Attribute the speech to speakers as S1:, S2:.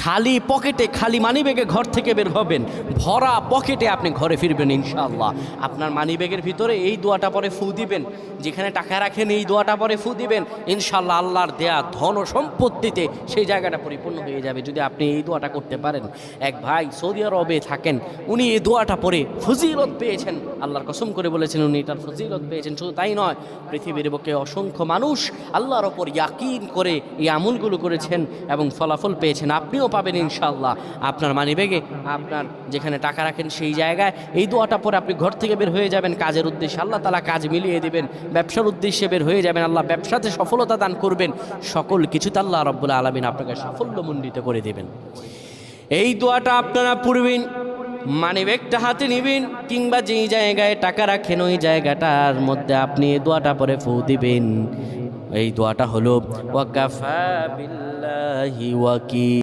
S1: খালি পকেটে, খালি মানিব্যাগে ঘর থেকে বের হবেন, ভরা পকেটে আপনি ঘরে ফিরবেন ইনশাআল্লাহ। আপনার মানিব্যাগের ভিতরে এই দোয়াটা পরে ফু দিবেন, যেখানে টাকা রাখেন এই দোয়াটা পরে ফু দিবেন, ইনশাআল্লাহ আল্লাহর দেয়া ধন ও সম্পত্তিতে সেই জায়গাটা পরিপূর্ণ হয়ে যাবে যদি আপনি এই দোয়াটা করতে পারেন। এক ভাই সৌদি আরবে থাকেন, উনি এই দোয়াটা পরে ফজিলত পেয়েছেন, আল্লাহর কসম করে বলেছেন উনি এটার ফজিলত পেয়েছেন। শুধু তাই নয়, পৃথিবীর বুকে অসংখ্য মানুষ আল্লাহর ওপর ইয়াকিন করে এই আমলগুলো করেছেন এবং ফলাফল পেয়েছেন। আপনিও পাবেন ইনশাআল্লাহ। আপনার মানিব্যাগে, আপনার যেখানে টাকা রাখেন সেই জায়গায় এই দোয়াটা পরে আপনি ঘর থেকে বের হয়ে যাবেন কাজের উদ্দেশ্যে, আল্লাহ তাআলা কাজ মিলিয়ে দিবেন। ব্যবসার উদ্দেশ্যে বের হয়ে যাবেন, আল্লাহ ব্যবসাতে সফলতা দান করবেন। সকল কিছুতে আল্লাহ রাব্বুল আলামিন আপনাকে সাফল্যমণ্ডিত করে দেবেন। এই দোয়াটা আপনারা পড়বেন, মানিব্যাগটা হাতে নেবেন, কিংবা যেই জায়গায় টাকা রাখেন ওই জায়গাটার মধ্যে আপনি এই দোয়াটা পরে ফু দিবেন। এই দোয়াটা হলো ওয়াকাফা বিল্লাহি ওয়াকিল।